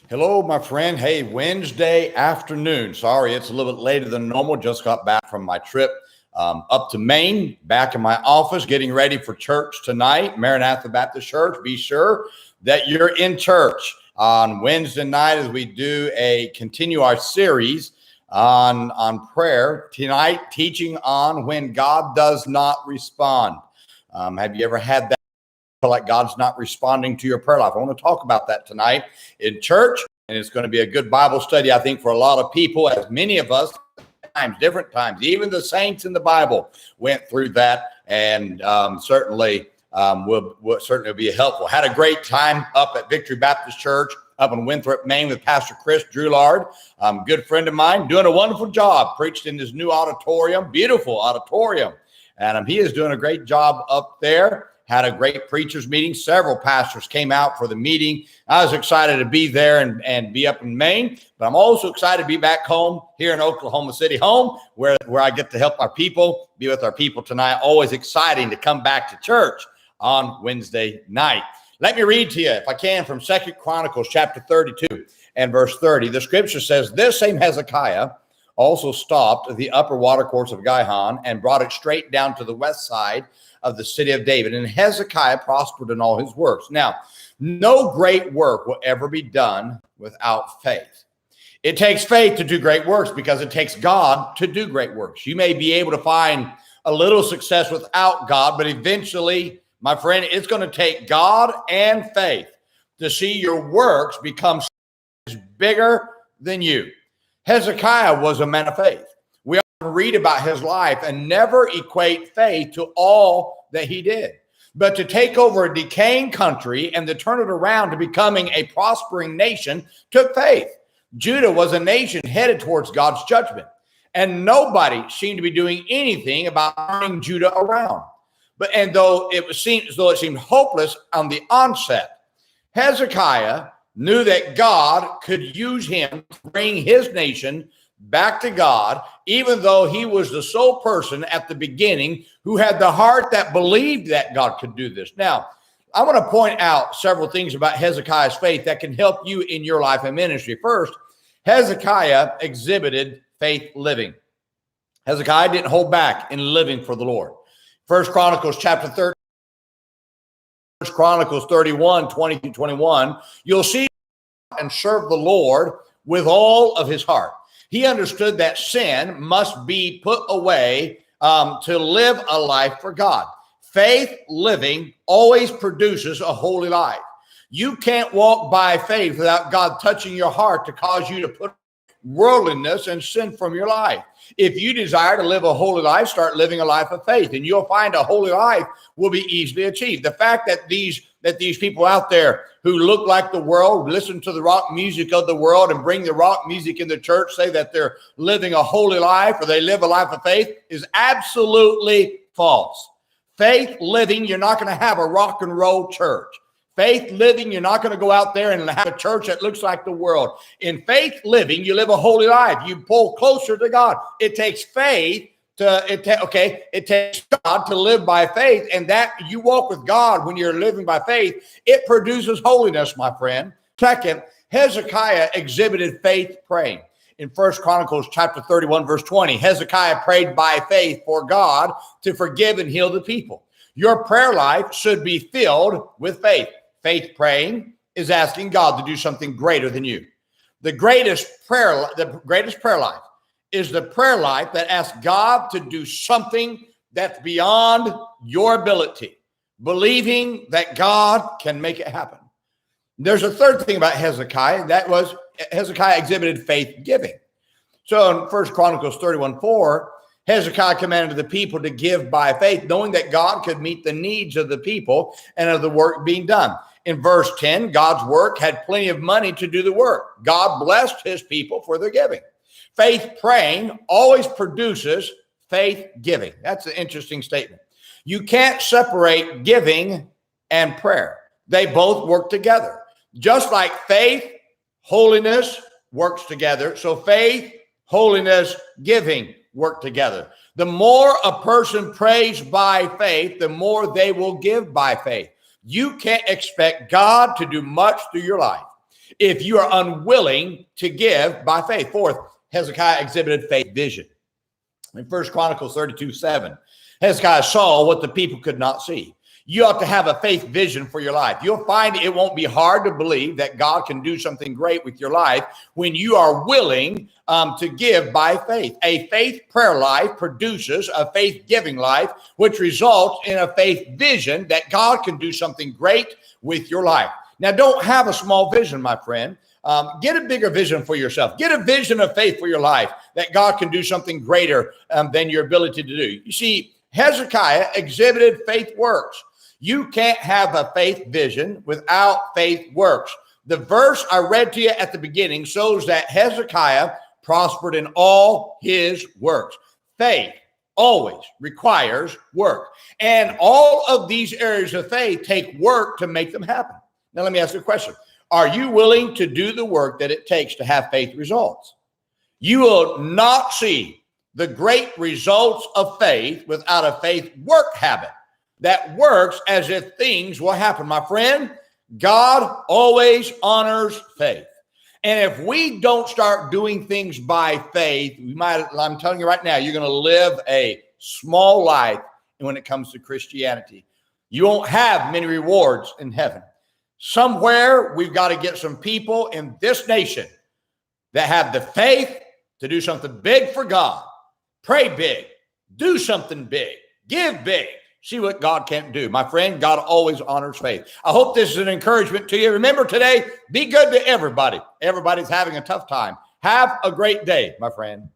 Hello, my friend. Hey, Wednesday afternoon. Sorry, it's a little bit later than normal. Just got back from my trip up to Maine, back in my office, getting ready for church tonight, Maranatha Baptist Church. Be sure that you're in church on Wednesday night as we continue our series on prayer. Tonight, teaching on when God does not respond. Have you ever had that? Feel like God's not responding to your prayer life? I want to talk about that tonight in church, and it's going to be a good Bible study, I think, for a lot of people, as many of us, different times, even the saints in the Bible went through that, and certainly will certainly be helpful. Had a great time up at Victory Baptist Church up in Winthrop, Maine, with Pastor Chris Drulard, good friend of mine, doing a wonderful job. Preached in his new auditorium, beautiful auditorium, and he is doing a great job up there. Had a great preachers meeting. Several pastors came out for the meeting. I was excited to be there and be up in Maine, but I'm also excited to be back home here in Oklahoma City, home where I get to help our people, be with our people tonight. Always exciting to come back to church on Wednesday night. Let me read to you, if I can, from 2 Chronicles chapter 32 and verse 30. The scripture says, "This same Hezekiah also stopped the upper watercourse of Gihon and brought it straight down to the west side of the city of David. And Hezekiah prospered in all his works." Now, no great work will ever be done without faith. It takes faith to do great works because it takes God to do great works. You may be able to find a little success without God, but eventually, my friend, it's going to take God and faith to see your works become bigger than you. Hezekiah was a man of faith. We often read about his life and never equate faith to all that he did. But to take over a decaying country and to turn it around to becoming a prospering nation took faith. Judah was a nation headed towards God's judgment, and nobody seemed to be doing anything about turning Judah around. And though it seemed hopeless on the onset, Hezekiah knew that God could use him to bring his nation back to God, even though he was the sole person at the beginning who had the heart that believed that God could do this. Now, I want to point out several things about Hezekiah's faith that can help you in your life and ministry. First, Hezekiah exhibited faith living. Hezekiah didn't hold back in living for the Lord. 1 Chronicles chapter 13. 1 Chronicles 31, 20-21, you'll see and serve the Lord with all of his heart. He understood that sin must be put away to live a life for God. Faith living always produces a holy life. You can't walk by faith without God touching your heart to cause you to put worldliness and sin from your life. If you desire to live a holy life, start living a life of faith, and you'll find a holy life will be easily achieved. The fact that these people out there who look like the world, listen to the rock music of the world and bring the rock music in the church, say that they're living a holy life or they live a life of faith, is absolutely false. Faith living, you're not going to have a rock and roll church. Faith living, you're not going to go out there and have a church that looks like the world. In faith living, you live a holy life. You pull closer to God. It takes faith it takes God to live by faith, and that you walk with God when you're living by faith, it produces holiness, my friend. Second, Hezekiah exhibited faith praying. In 1 Chronicles chapter 31, verse 20, Hezekiah prayed by faith for God to forgive and heal the people. Your prayer life should be filled with faith. Faith praying is asking God to do something greater than you. The greatest prayer life is the prayer life that asks God to do something that's beyond your ability, believing that God can make it happen. There's a third thing about Hezekiah, that was Hezekiah exhibited faith giving. So in 1 Chronicles 31:4, Hezekiah commanded the people to give by faith, knowing that God could meet the needs of the people and of the work being done. In verse 10, God's work had plenty of money to do the work. God blessed his people for their giving. Faith praying always produces faith giving. That's an interesting statement. You can't separate giving and prayer. They both work together. Just like faith, holiness works together. So faith, holiness, giving work together. The more a person prays by faith, the more they will give by faith. You can't expect God to do much through your life if you are unwilling to give by faith. Fourth, Hezekiah exhibited faith vision. In 1 Chronicles 32:7, Hezekiah saw what the people could not see. You ought to have a faith vision for your life. You'll find it won't be hard to believe that God can do something great with your life when you are willing to give by faith. A faith prayer life produces a faith giving life, which results in a faith vision that God can do something great with your life. Now, don't have a small vision, my friend. Get a bigger vision for yourself. Get a vision of faith for your life that God can do something greater than your ability to do. You see, Hezekiah exhibited faith works. You can't have a faith vision without faith works. The verse I read to you at the beginning shows that Hezekiah prospered in all his works. Faith always requires work. And all of these areas of faith take work to make them happen. Now, let me ask you a question. Are you willing to do the work that it takes to have faith results? You will not see the great results of faith without a faith work habit that works as if things will happen. My friend, God always honors faith. And if we don't start doing things by faith, I'm telling you right now, you're going to live a small life when it comes to Christianity. You won't have many rewards in heaven. Somewhere we've got to get some people in this nation that have the faith to do something big for God. Pray big, do something big, give big. See what God can't do. My friend, God always honors faith. I hope this is an encouragement to you. Remember today, be good to everybody. Everybody's having a tough time. Have a great day, my friend.